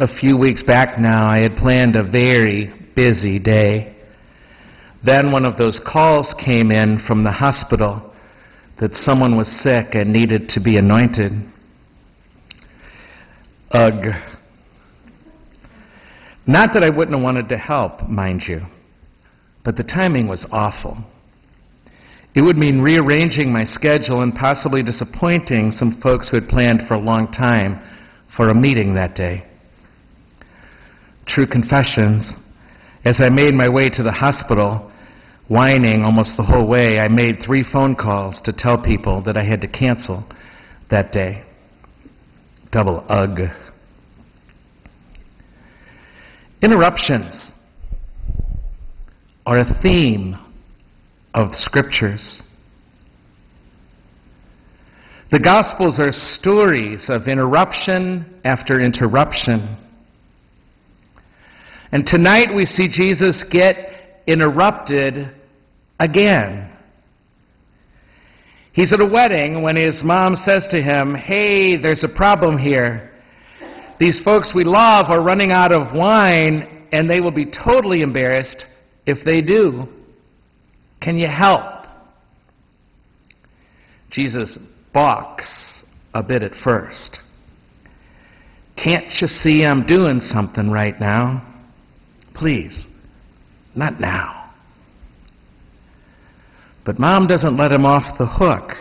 A few weeks back now, I had planned a very busy day. Then one of those calls came in from the hospital that someone was sick and needed to be anointed. Ugh. Not that I wouldn't have wanted to help, mind you, but the timing was awful. It would mean rearranging my schedule and possibly disappointing some folks who had planned for a long time for a meeting that day. True confessions, as I made my way to the hospital, whining almost the whole way, I made 3 phone calls to tell people that I had to cancel that day. Double ugh. Interruptions are a theme of the Scriptures. The Gospels are stories of interruption after interruption. And tonight we see Jesus get interrupted again. He's at a wedding when his mom says to him, "Hey, there's a problem here. These folks we love are running out of wine, and they will be totally embarrassed if they do. Can you help?" Jesus balks a bit at first. "Can't you see I'm doing something right now? Please, not now." But Mom doesn't let him off the hook.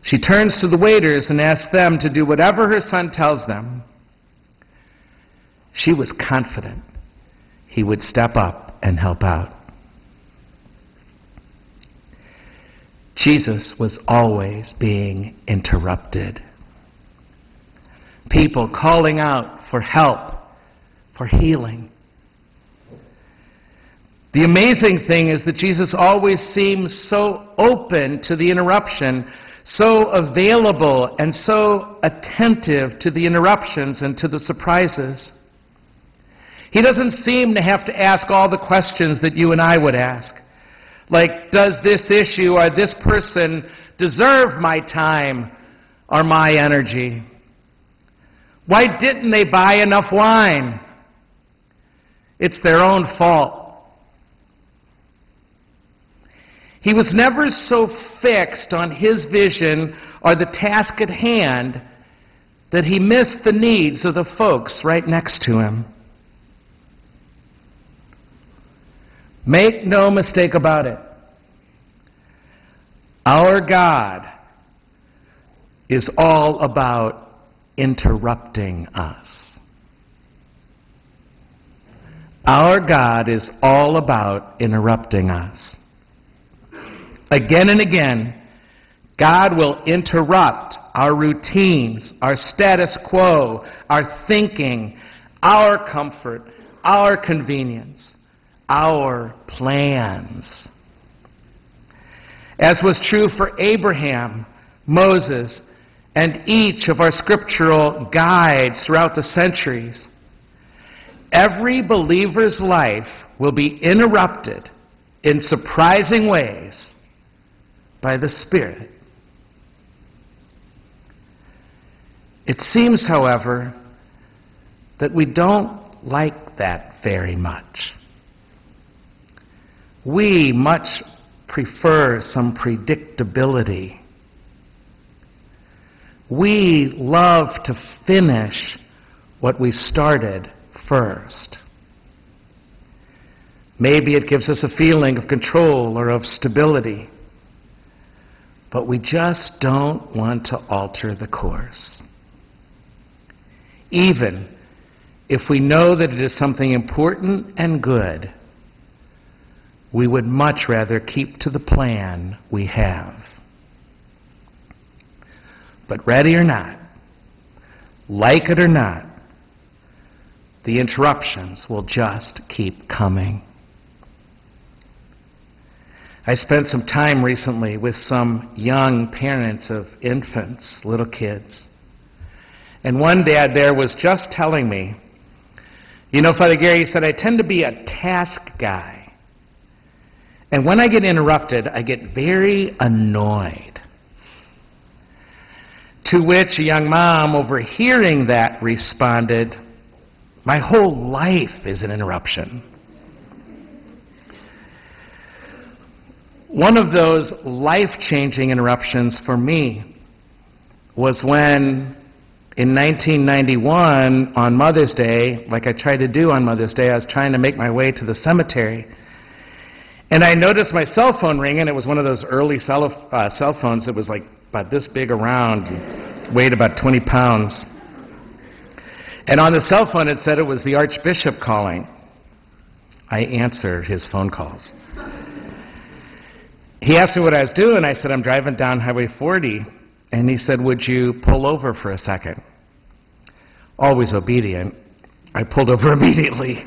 She turns to the waiters and asks them to do whatever her son tells them. She was confident he would step up and help out. Jesus was always being interrupted. People calling out for help, for healing. The amazing thing is that Jesus always seems so open to the interruption, so available and so attentive to the interruptions and to the surprises. He doesn't seem to have to ask all the questions that you and I would ask. Like, does this issue or this person deserve my time or my energy? Why didn't they buy enough wine? It's their own fault. He was never so fixed on his vision or the task at hand that he missed the needs of the folks right next to him. Make no mistake about it. Our God is all about interrupting us. Our God is all about interrupting us. Again and again, God will interrupt our routines, our status quo, our thinking, our comfort, our convenience, our plans. As was true for Abraham, Moses, and each of our scriptural guides throughout the centuries, every believer's life will be interrupted in surprising ways by the Spirit. It seems, however, that we don't like that very much. We much prefer some predictability. We love to finish what we started first. Maybe it gives us a feeling of control or of stability, but we just don't want to alter the course. Even if we know that it is something important and good, we would much rather keep to the plan we have. But ready or not, like it or not, the interruptions will just keep coming. I spent some time recently with some young parents of infants, little kids. And one dad there was just telling me, "You know, Father Gary," he said, "I tend to be a task guy. And when I get interrupted, I get very annoyed." To which a young mom, overhearing that, responded, "My whole life is an interruption." One of those life-changing interruptions for me was when, in 1991, on Mother's Day, like I tried to do on Mother's Day, I was trying to make my way to the cemetery. And I noticed my cell phone ring, and it was one of those early cell phones that was like about this big around, and weighed about 20 pounds. And on the cell phone it said it was the Archbishop calling. I answered his phone calls. He asked me what I was doing. I said, "I'm driving down Highway 40. And he said, "Would you pull over for a second?" Always obedient. I pulled over immediately.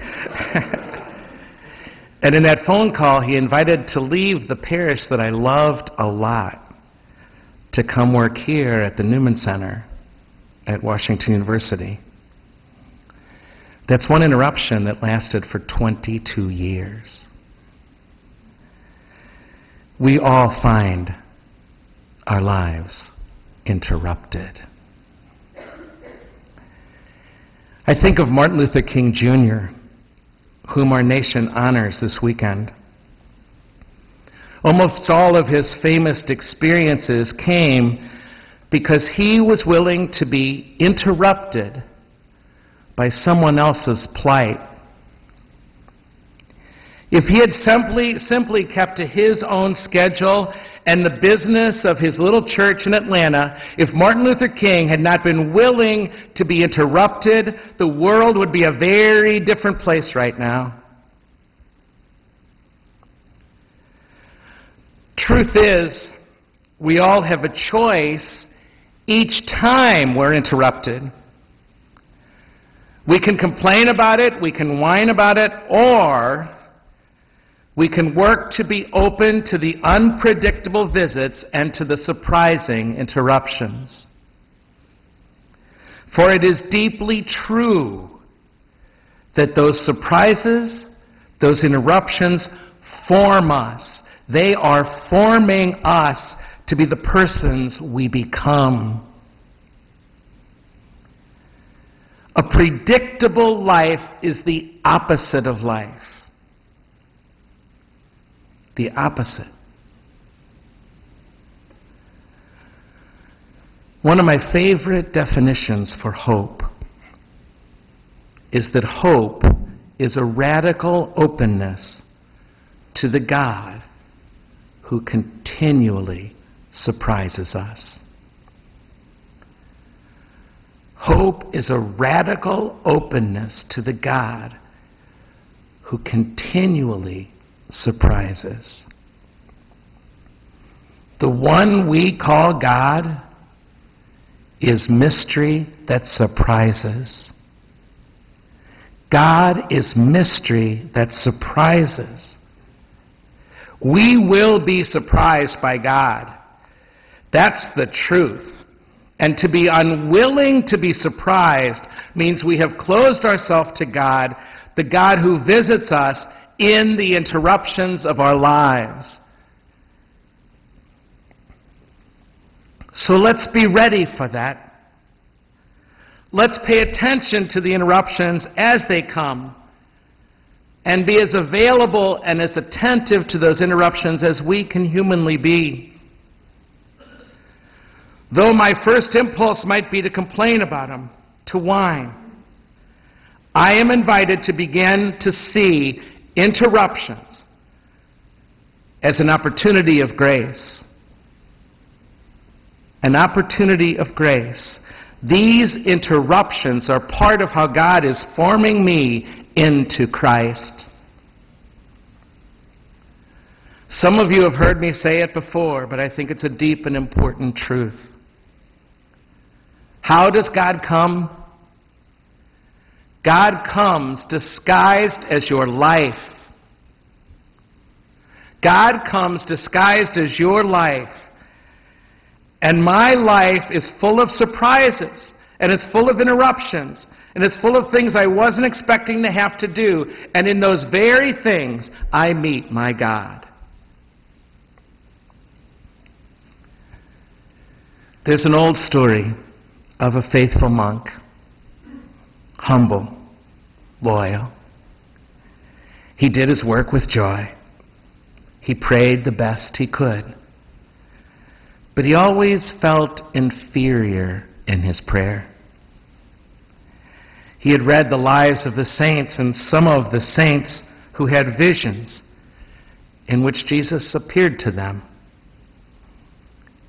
And in that phone call, he invited to leave the parish that I loved a lot to come work here at the Newman Center at Washington University. That's one interruption that lasted for 22 years. We all find our lives interrupted. I think of Martin Luther King Jr., whom our nation honors this weekend. Almost all of his famous experiences came because he was willing to be interrupted by someone else's plight. If he had simply kept to his own schedule and the business of his little church in Atlanta, if Martin Luther King had not been willing to be interrupted, the world would be a very different place right now. Truth is, we all have a choice each time we're interrupted. We can complain about it, we can whine about it, or we can work to be open to the unpredictable visits and to the surprising interruptions. For it is deeply true that those surprises, those interruptions form us. They are forming us to be the persons we become. A predictable life is the opposite of life. The opposite. One of my favorite definitions for hope is that hope is a radical openness to the God who continually surprises us. Hope is a radical openness to the God who continually surprises. The one we call God is mystery that surprises. God is mystery that surprises. We will be surprised by God. That's the truth. And to be unwilling to be surprised means we have closed ourselves to God, the God who visits us in the interruptions of our lives. So let's be ready for that. Let's pay attention to the interruptions as they come and be as available and as attentive to those interruptions as we can humanly be. Though my first impulse might be to complain about them, to whine, I am invited to begin to see interruptions as an opportunity of grace. An opportunity of grace. These interruptions are part of how God is forming me into Christ. Some of you have heard me say it before, but I think it's a deep and important truth. How does God come? God comes disguised as your life. God comes disguised as your life. And my life is full of surprises, and it's full of interruptions, and it's full of things I wasn't expecting to have to do. And in those very things, I meet my God. There's an old story of a faithful monk, humble, loyal. He did his work with joy. He prayed the best he could. But he always felt inferior in his prayer. He had read the lives of the saints, and some of the saints who had visions in which Jesus appeared to them.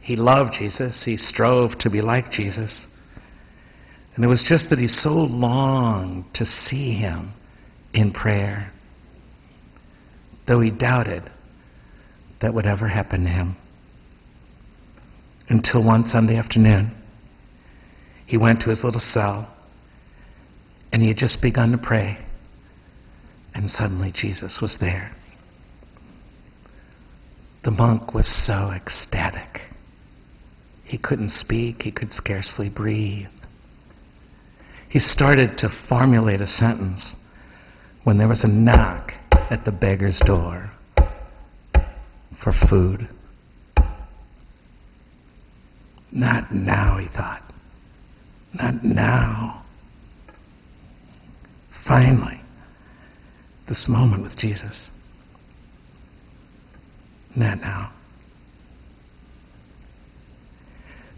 He loved Jesus. He strove to be like Jesus. And it was just that he so longed to see him in prayer, though he doubted that would ever happen to him. Until one Sunday afternoon, he went to his little cell, and he had just begun to pray, and suddenly Jesus was there. The monk was so ecstatic. He couldn't speak. He could scarcely breathe. He started to formulate a sentence when there was a knock at the beggar's door for food. Not now, he thought. Not now. Finally, this moment with Jesus. Not now.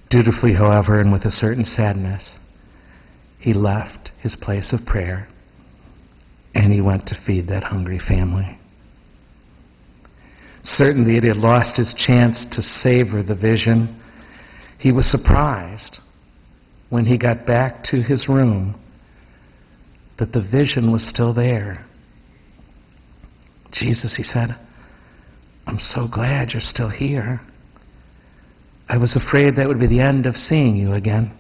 Dutifully, however, and with a certain sadness, he left his place of prayer and he went to feed that hungry family. Certain that he had lost his chance to savor the vision, he was surprised when he got back to his room that the vision was still there. Jesus, he said, I'm so glad you're still here. I was afraid that would be the end of seeing you again.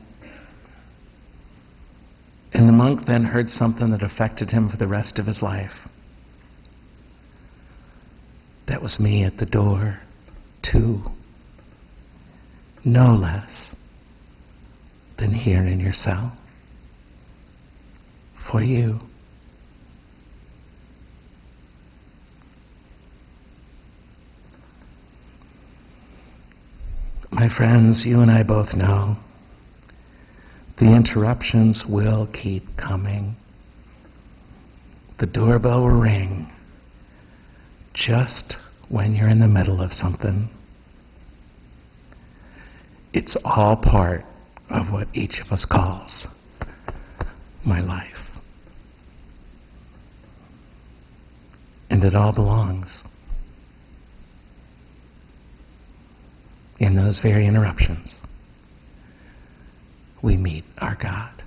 And the monk then heard something that affected him for the rest of his life. That was me at the door, too. No less than here in your cell. For you. My friends, you and I both know the interruptions will keep coming. The doorbell will ring just when you're in the middle of something. It's all part of what each of us calls my life. And it all belongs in those very interruptions. We meet our God.